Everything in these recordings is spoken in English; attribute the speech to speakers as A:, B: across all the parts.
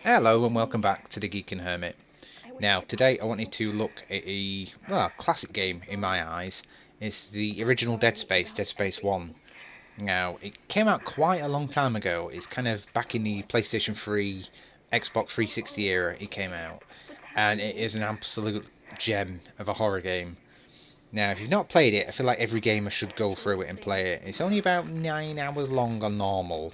A: Hello and welcome back to the Geek and Hermit. Now, today I wanted to look at a classic game in my eyes. It's the original Dead Space, Dead Space 1. Now, it came out quite a long time ago. It's kind of back in the PlayStation 3, Xbox 360 era it came out. And it is an absolute gem of a horror game. Now, if you've not played it, I feel like every gamer should go through it and play it. It's only about 9 hours long on normal.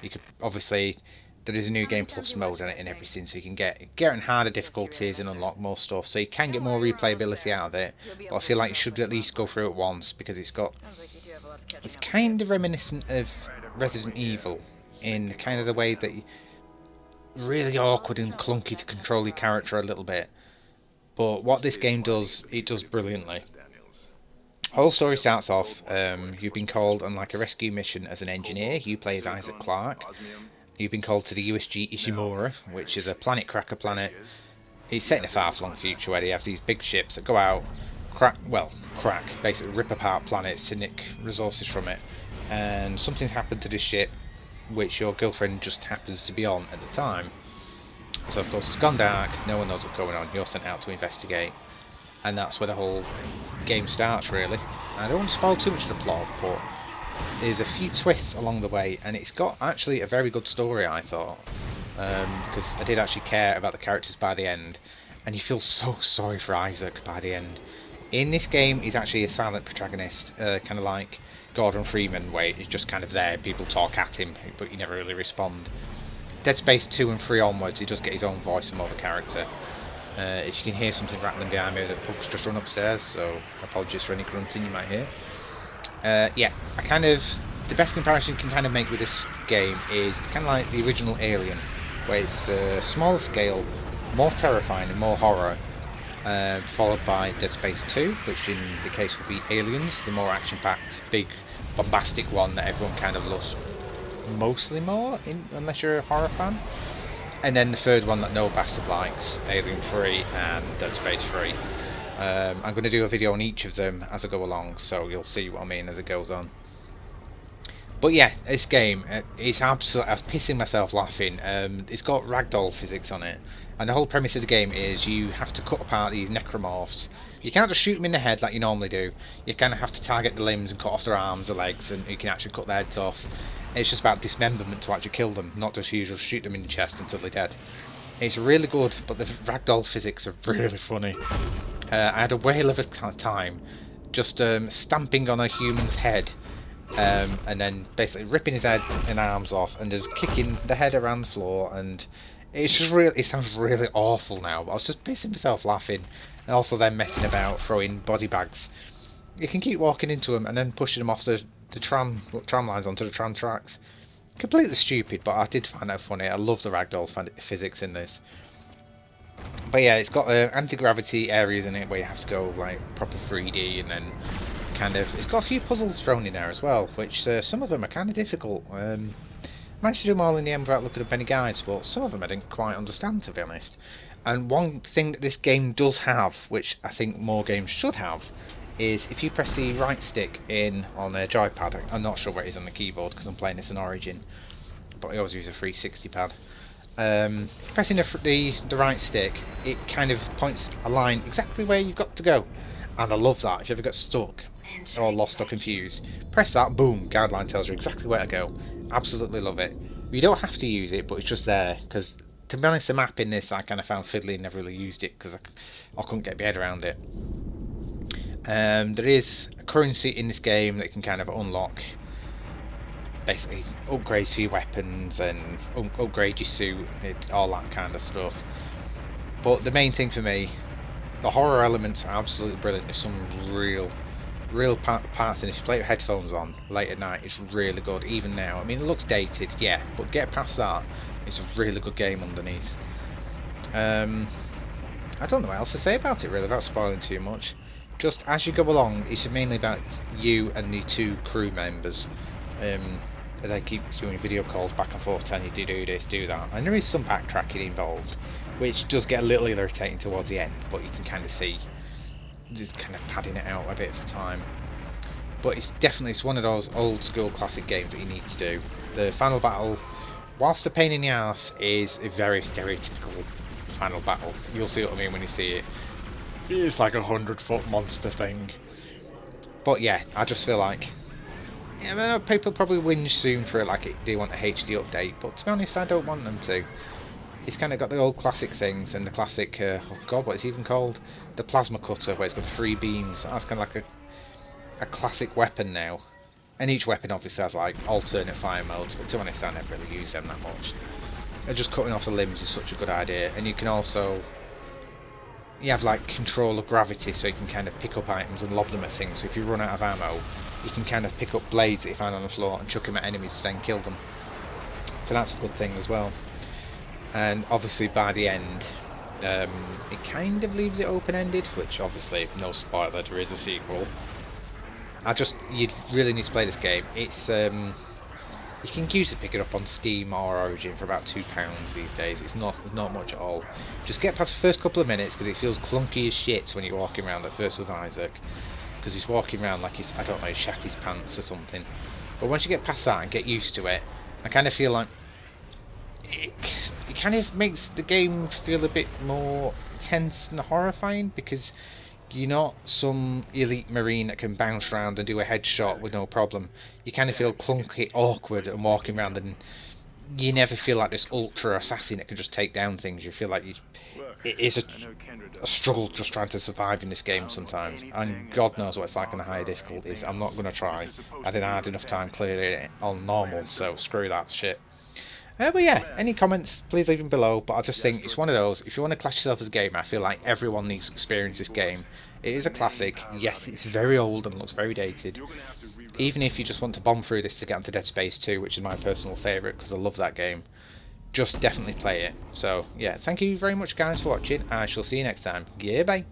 A: You could obviously there is a new game plus mode on it and everything, so you can get in harder difficulties and unlock more stuff. So you can get more replayability out of it. But I feel like you should at least go through it once because it's kind of reminiscent of Resident Evil in kind of the way that really awkward and clunky to control your character a little bit. But what this game does, it does brilliantly. Whole story starts off. You've been called on like a rescue mission as an engineer. You play as Isaac Clarke. You've been called to the USG Ishimura, which is a planet cracker planet. It's set in a far-flung future where they have these big ships that go out, crack, basically rip apart planets to nick resources from it. And something's happened to this ship, which your girlfriend just happens to be on at the time. So of course it's gone dark, no one knows what's going on, you're sent out to investigate. And that's where the whole game starts, really. I don't want to spoil too much of the plot, but there's a few twists along the way, and it's got actually a very good story, I thought. Because I did actually care about the characters by the end, and you feel so sorry for Isaac by the end. In this game, he's actually a silent protagonist, kind of like Gordon Freeman, where he's just kind of there, people talk at him, but you never really respond. Dead Space 2 and 3 onwards, he does get his own voice and more of a character. If you can hear something rattling behind me, the pug's just run upstairs, so apologies for any grunting you might hear. Yeah, the best comparison you can kind of make with this game is it's kind of like the original Alien, where it's smaller scale, more terrifying and more horror, followed by Dead Space 2, which in the case would be Aliens, the more action-packed, big, bombastic one that everyone kind of loves mostly more, unless you're a horror fan. And then the third one that no bastard likes, Alien 3 and Dead Space 3. I'm going to do a video on each of them as I go along, so you'll see what I mean as it goes on. But yeah, this game, it's absolutely, I was pissing myself laughing. It's got ragdoll physics on it, and the whole premise of the game is you have to cut apart these necromorphs. You can't just shoot them in the head like you normally do. You kind of have to target the limbs and cut off their arms or legs, and you can actually cut their heads off. It's just about dismemberment to actually kill them, not just usual shoot them in the chest until they're dead. It's really good, but the ragdoll physics are really funny. I had a whale of a time just stamping on a human's head and then basically ripping his head and arms off and just kicking the head around the floor, and it's just really, it sounds really awful now, but I was just pissing myself laughing, and also then messing about throwing body bags. You can keep walking into them and then pushing them off the tram lines onto the tram tracks. Completely stupid, but I did find that funny. I love the ragdoll physics in this. But yeah, it's got anti-gravity areas in it where you have to go like proper 3D, and then kind of it's got a few puzzles thrown in there as well, which some of them are kind of difficult. Managed to do them all in the end without looking at any guides, but some of them I didn't quite understand, to be honest. And one thing that this game does have, which I think more games should have, is if you press the right stick in on a joypad. I'm not sure where it is on the keyboard because I'm playing this in Origin, but I always use a 360 pad. Pressing the right stick, it kind of points a line exactly where you've got to go, and I love that. If you ever get stuck or lost or confused, press that, boom, guideline tells you exactly where to go. Absolutely love it. You don't have to use it, but it's just there, because to be honest, the map in this I kind of found fiddly and never really used it because I couldn't get my head around it. There is a currency in this game that can kind of unlock, basically upgrades to your weapons and upgrade your suit, all that kind of stuff. But the main thing for me, the horror elements are absolutely brilliant. There's some real parts in it. If you play with headphones on late at night, it's really good. Even now, I mean, it looks dated, yeah, but get past that, it's a really good game underneath. I don't know what else to say about it really, without spoiling too much. Just as you go along, it's mainly about you and the two crew members. They keep doing video calls back and forth telling you to do this, do that, and there is some backtracking involved, which does get a little irritating towards the end, but you can kind of see just kind of padding it out a bit for time. But it's one of those old school classic games that you need to do. The final battle whilst a pain in the ass is a very stereotypical final battle, you'll see what I mean when you see it. It's like a 100-foot monster thing. But yeah, I just feel like, yeah, well, people probably whinge soon for it, like they want a HD update, but to be honest, I don't want them to. It's kind of got the old classic things and the classic, oh god, what is it even called? The plasma cutter, where it's got 3 beams. That's kind of like a classic weapon now. And each weapon obviously has like alternate fire modes, but to be honest, I never really use them that much. And just cutting off the limbs is such a good idea. And you can also, you have like control of gravity, so you can kind of pick up items and lob them at things. So if you run out of ammo, you can kind of pick up blades that you find on the floor and chuck them at enemies to then kill them. So that's a good thing as well. And obviously by the end, it kind of leaves it open-ended, which obviously, no spoiler, there is a sequel. You really need to play this game. It's you can usually pick it up on Steam or Origin for about £2 these days. It's not much at all. Just get past the first couple of minutes because it feels clunky as shit when you're walking around at first with Isaac, because he's walking around like he's, I don't know, he shat his pants or something. But once you get past that and get used to it, I kind of feel like it kind of makes the game feel a bit more tense and horrifying, because you're not some elite marine that can bounce around and do a headshot with no problem. You kind of feel clunky, awkward, and walking around, and you never feel like this ultra assassin that can just take down things. You feel like it is a struggle just trying to survive in this game sometimes. And God knows what it's like on the higher difficulties. I'm not going to try. I didn't have enough time clearing it on normal, so screw that shit. But yeah, any comments, please leave them below. But I just think it's one of those, if you want to class yourself as a gamer, I feel like everyone needs to experience this game. It is a classic. Yes, it's very old and looks very dated. Even if you just want to bomb through this to get onto Dead Space 2, which is my personal favourite because I love that game, just definitely play it. So yeah, thank you very much guys for watching. I shall see you next time. Goodbye.